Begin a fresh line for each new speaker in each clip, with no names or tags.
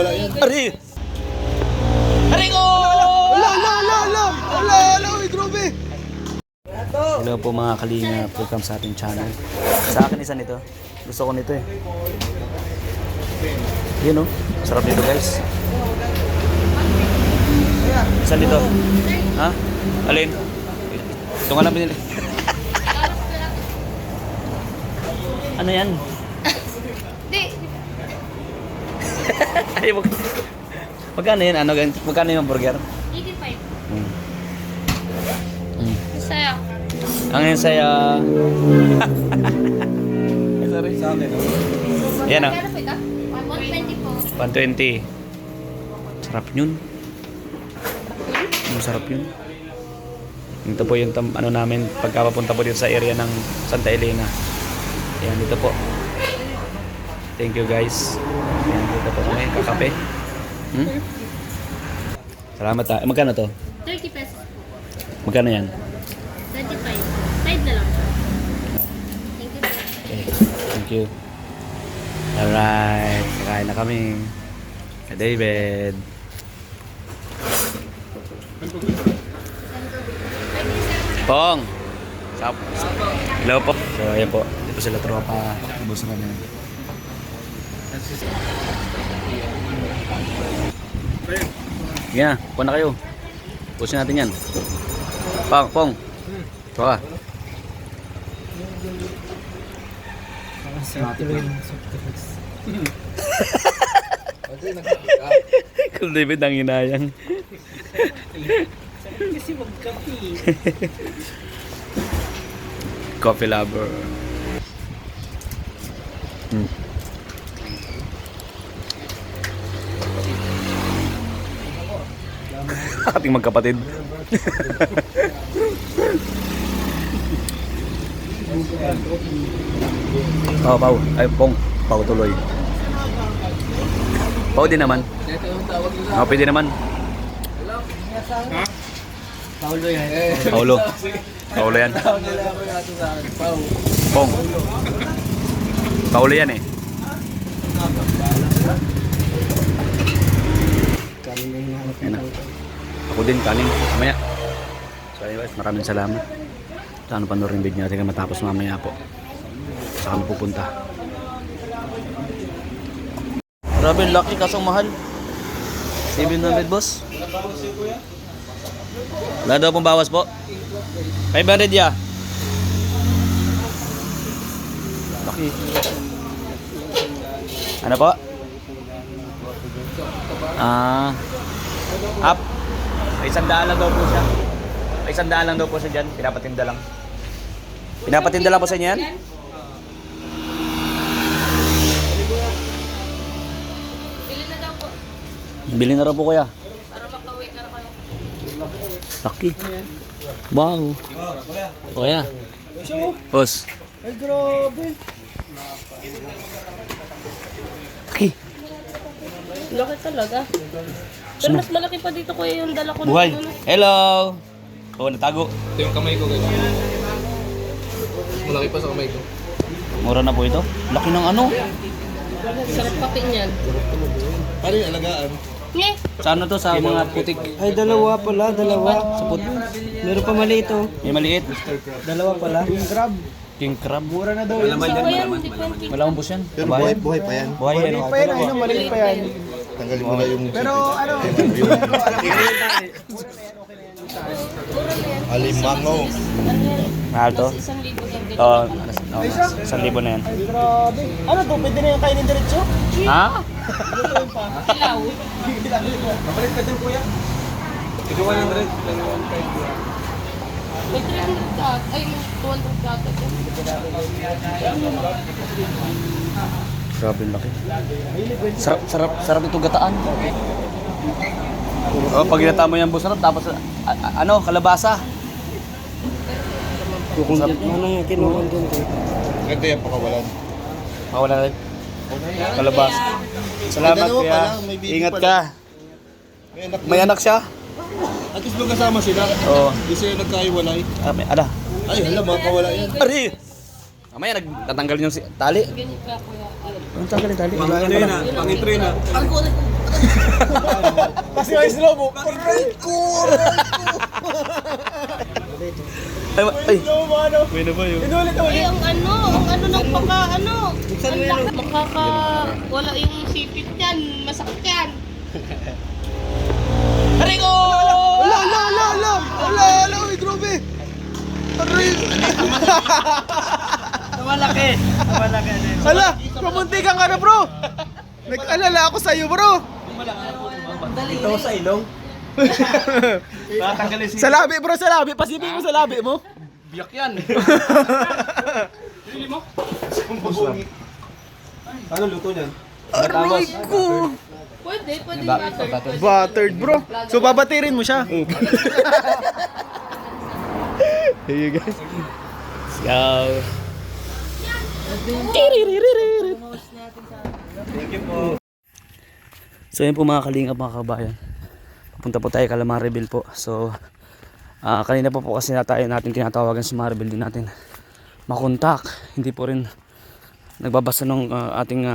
Ari! Ari ko!
Ala, uy, grabe.
Hello po mga kalinga, welcome sa ating channel. Sa akin isa nito. Gusto ko nito eh. Yun oh, sarap nito guys. Isa nito. Ha? Alin? Ito nga lang pinili. Ano yan?
Di.
Ay, magkano yan? Ano, magkano yung burger?
85.
Hmm.
Masaya.
Ang saya. Sorry. Sa akin. Yan oh.
Kano po ito? 120 po.
120. Sarap yun. Masarap yun. Ito po yung ano namin pagkapapunta po dito sa area ng Santa Elena. Ayan, dito po. Thank you guys. Ayan, dito po kami. Kakape. Salamat ha. Magkano to?
30 pesos po.
Magkano yan?
25. Side na lang. Thank you po.
Okay. Thank you. Alright. Kakain na kami. Kay David. Pong! Sup? Hello po. So, ayan po. Dito po sila tropa. Ubus na kami. Yan, puno na kayo. Pusin natin yan. Pong. Ito ka. Kung David ang inayang.
Kasi magkapi.
Coffee lover. Ating magkapatid. Pau. Ay, Pong. Pau tuloy. Pau din naman. Pwede naman.
Paulo yan.
Paulo yan. Pong. Paulo yan eh. Yan na. Ako din, kanin. Mamaya. So anyways, maraming salamat. Sana panoorin yung video natin matapos mamaya po. Saan kami pupunta. Grabe, laki kasong mahal. 700 boss. Wala daw pong bawas po. 500 ya. Laki. Ano po? Up. Ay, 100 lang daw po siya. Ay, 100 lang daw po siya dyan. Pinapatinda lang. Pinapatinda lang po sa inyo yan?
Bili na daw po.
Bili na raw po kuya.
Para makauwi na kayo.
Laki. Wow. Kuya. Boss.
Ay, grabe.
Laki.
Laki talaga. Pero mas malaki pa dito kuya yung dala ko.
Buhay. Hello. Oh, natago.
Ito yung kamay ko guys. Malaki pa sa kamay ko.
Mura na po ito. Laki ng ano.
Sarap kape niyan.
Paano yung alagaan?
Nge!
Sa ano to? Sa mga putik.
Ay, dalawa pala. Sa put. Meron pa maliit oh.
May maliit.
Dalawa pala. Yung grab.
King crab.
Mura na daw.
Sa kuya, hindi pa yung
Wala akong bus yan.
Pero
Babae.
buhay pa yan.
Buhay yan.
Maliit pa yan. Ayun, maliit pa yan.
Tanggalin mo na yung...
Pero ano?
Alimango.
Mahal to?
1,000 yan.
Oo. 1,000 na yan.
Ay, grabe. Ano to? Pwede na yung kainin diretso?
Ha?
Ilaw.
Mapalit ka din kuya.
Ito 100.
May 300 ka. Ay, may 200 ka.
Grabe laki. Sarap itong gataan. Oh, pag ginata mo yan, busarap, tapos ano, kalabasa.
Kukuntit mo na yung kinukuntit ko.
Ganda yan, pakawalan.
Wala rin. Kalabasa. Salamat
May dalawa
kuya.
pala, may baby
Ingat
pala.
ka.
May anak
May anak siya?
At least magkasama sila.
Oo.
Hindi sila nagkaiwalay.
Ada.
Ay, hala, makakawala yan.
Ari! Mamaya nagtatanggal yung tali.
Ganyan ka, kuya. Ayun.
Anong tanggalin tali?
Ano yun na? Pang-intro yun na.
Ang kulit.
Kasi ay slow mo.
Ay! May na ba yun?
Ay, ang ano nagpaka. Ang laki. Wala yung sipit yan. Masakit yan. Rico!
Ala, uy, grabe. Aray.
Malaki!
Ala, pumuntikan ka na, bro. Nag-alala ako sa'yo, bro.
Ito sa ilong. Tatanggalin si...
Sa labi, bro, sa labi. Pasipin mo sa labi mo.
Biyak yan.
Ano luto niyan?
Aray ko.
Pwede butter.
Buttered, bro. So, babatirin mo siya. Hey, you guys.
Yo. So yun po mga kalingap, mga kabayan. Papunta po tayo kay Maribel po. So kanina po kasi natin tinatawagan si Maribel, din natin makontak. Hindi po rin nagbabasa ng ating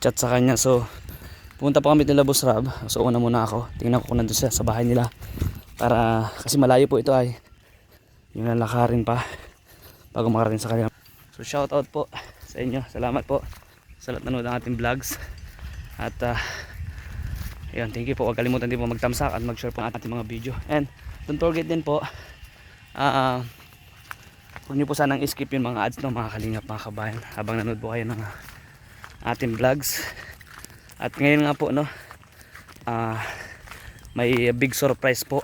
chat sa kanya. So pumunta po kami nila Boss Rab. So una muna ako. Tingnan ko kung nandun siya sa bahay nila. Para kasi malayo po ito ay yung lalakarin pa bago makarating sa kanila. So shout out po sa inyo. Salamat po sa lahat nanood ng ating vlogs. At ayun, thank you po. Huwag kalimutan din po magtamsak at mag-share po ang ating mga video. And don't forget din po, huwag nyo po sanang skip yung mga ads ng mga kalingap, mga kabayan, habang nanood po kayo ng ating vlogs. At ngayon nga po, no, may big surprise po.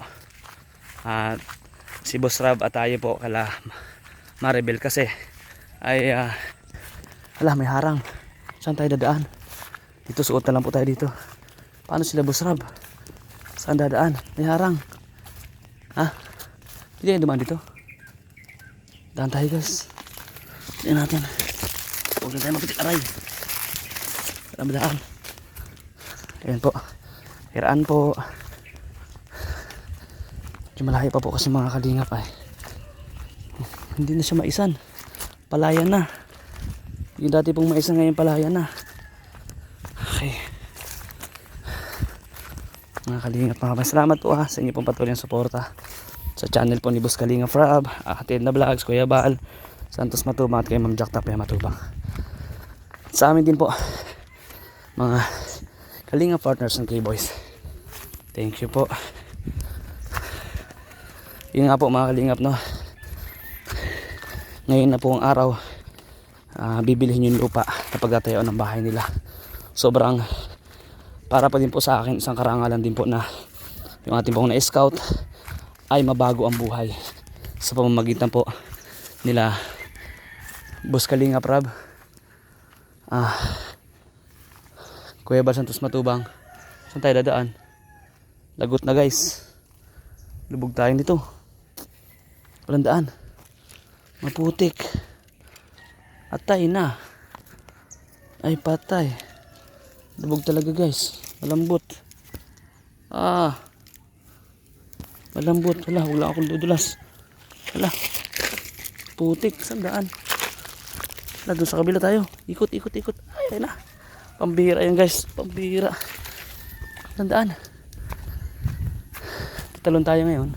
Si Boss Rab at tayo po kala Maribel kasi ay may harang. Saan tayo dadaan? Dito, suot na lang po tayo dito. Paano sila Boss Rab? Saan dadaan? May harang. Ha? Hindi tayo dumaan dito. Daan tayo guys. Tignan natin. Huwag na tayo mapitik aray. Walang daan. Ayan po. Hiraan po. Medyo malayo pa po kasi mga kalingap ay. Hindi na siya maisan. Palayan na. Yung dati pong maisan ngayon palayan na. Okay. Mga kalingap, mga salamat po sa inyo pong patuloy ng suporta sa channel po ni Boss Kalingap Rab, Atid na Vlogs, Kuya Bal, Santos Matubang at kay Ma'am Jack Tapia Matubang. Sa amin din po mga Kalingap partners ng K-Boys. Thank you po. Yun nga po mga Kalingap, no, ngayon na po ang araw, bibilihin yung lupa na pagtatayuan ng bahay nila. Sobrang para pa din po sa akin, isang karangalan din po na yung ating pong na-scout ay mabago ang buhay sa pamamagitan po nila Boss Kalingap Rab, Kuya Bal Santos Matubang. Saan tayo dadaan? Lagot na guys, lubog tayo nito, walang daan, maputik, atay na, ay patay. Lubog talaga guys. Malambot. Malambot. Wala, huwag lang akong dudulas. Wala. Putik. Sandaan. Wala, doon sa kabila tayo. Ikot. Ay na. Pambihira yan guys. Pambihira. Sandaan. Tatalon tayo ngayon.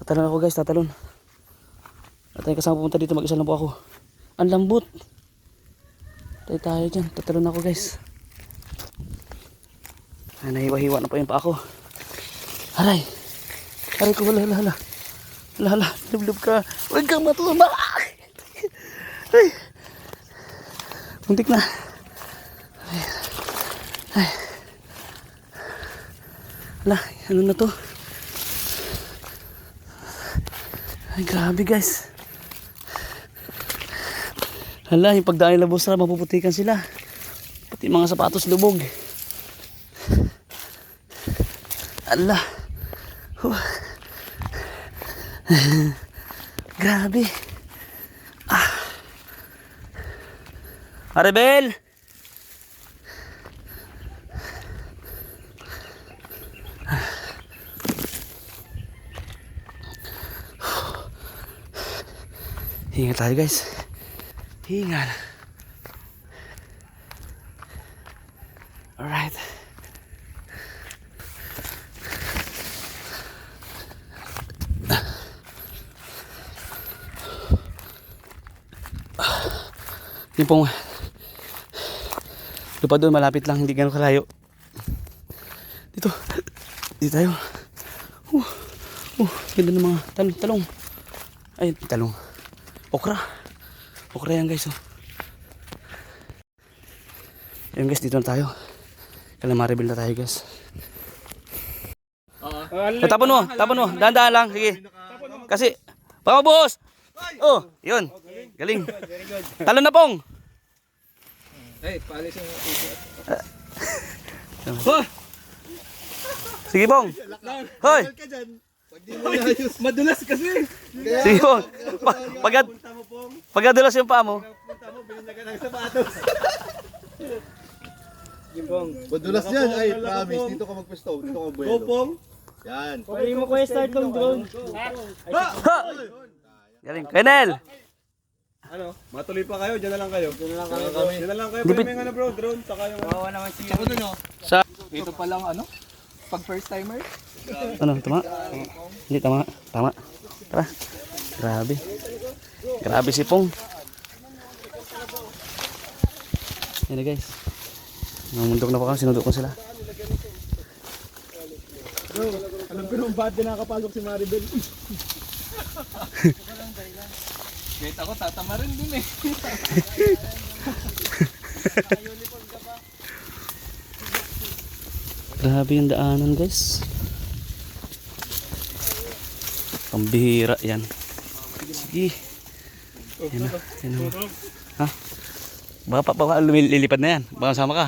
Tatalon ako guys. Tatalon. At tayo kasama pumunta dito. Mag-isa lang po ako. Ang lambot. Tayo dyan, tatalon ako guys. Nahiwa-hiwa na po yung pa ako. Aray ko, hala. Lub ka. Huwag kang matulog. Ay. Muntik na. Ay. Hala, ano na to? Ay, grabe guys. Hala, yung pagdaan nila Boss Rab, mapuputikan sila. Pati mga sapatos lubog. Hala. Grabe. Maribel! Hingal tayo guys. Hingal. Alright. Yung pong lupa doon malapit lang, hindi ganun kalayo. Dito. Dito tayo. Ganda ng mga talong. Ay, talong. Okra. Okra yan guys. Oh. Yan guys, dito na tayo. Calamari na tayo guys. Tapon mo. Dahan-dahan lang. Sige. Kasi, baka boss. Oh, yun. Galing. Talon na pong.
Ay, paalis yung
Sige pong. Hoy.
Madulas kasi.
Sige pong. Pagkadulas yung paa mo.
Madulas yan. Ay, promise. Dito ka magpwesto. Dito ka buwelo.
Popong.
Yan.
Pwede mo ko start ng drone.
Ha! Galing. Kenel.
Ano? Matuloy pa kayo, dyan na lang kayo. Dyan na lang kayo.
Di ba-
May ano bro, drone. Saka yung
Bawa naman siya.
Sa
Ito pa lang ano? Pag first timer.
ano, tama? Hindi tama. Tama. Tara. Grabe. Grabe si Pong. Yan na guys. Namundok na pa kami, sinundok ko sila.
Alam ko nung ba't din nakapasok si Maribel. Kahit ako tatama rin dun eh.
Grabe yung daanan guys. Pambihira yan. Sige. Yan na. Yan na. Ha? Baka lilipad na yan. Baka sama ka.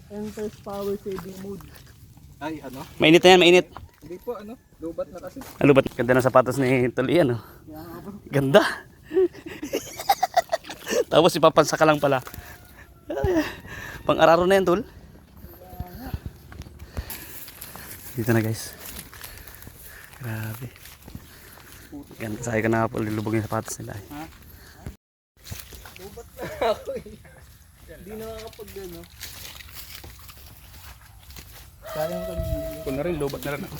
Enter power saving mode. Ay, ano?
Mainit na yan, mainit.
Hindi po, ano? Lubat na kasi.
Alubat. Ganda ng sapatos ni Tulian. Oh. Ganda. Tapos ipapansa ka lang pala. Pang-araro na yan, Tul. Dito na guys. Grabe. Ganda. Sakay ka na po. Lilubog yung sapatos nila.
Hindi nakakapag ano. Sayang kang ko na rin, lubat na rin ako.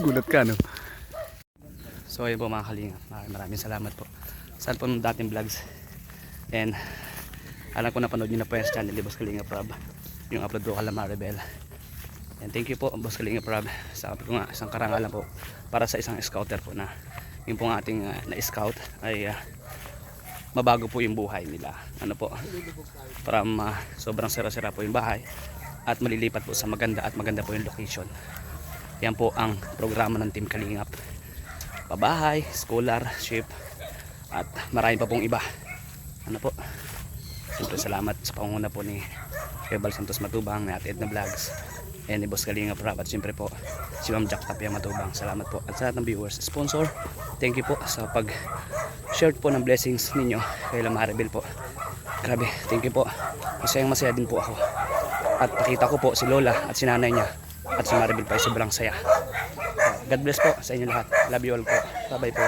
Gulat ka, no? So, ayun po mga kalinga. Maraming salamat po. Saan po ng dating vlogs. And, alam ko napanood nyo na po yung channel ni Boss Kalinga Prab. Yung upload ko Calamari Bell. And thank you po, Boss Kalinga Prab. Sabi ko nga, isang karangalan po para sa isang scouter po na yung pong ating na-scout ay mabago po yung buhay nila. Ano po? Para sobrang sira-sira po yung bahay at malilipat po sa maganda at maganda po yung location. Yan po ang programa ng Team Kalingap. Pabahay, scholarship at marami pa pong iba. Ano po? Siyempre salamat sa pangunguna po ni Kebal Santos Matubang, ni Ate Edna Vlogs, and ni Boss Kalingap Rap, at siyempre po si Ma'am Jack Tapia Matubang. Salamat po at sa lahat ng viewers, sponsor. Thank you po sa pag-share po ng blessings ninyo kay Maribel po. Grabe, thank you po. Masaya din po ako. At nakita ko po si Lola at si nanay niya at si Maribel pa ay sobrang saya. God bless po sa inyo lahat. Love you all po. Bye bye po.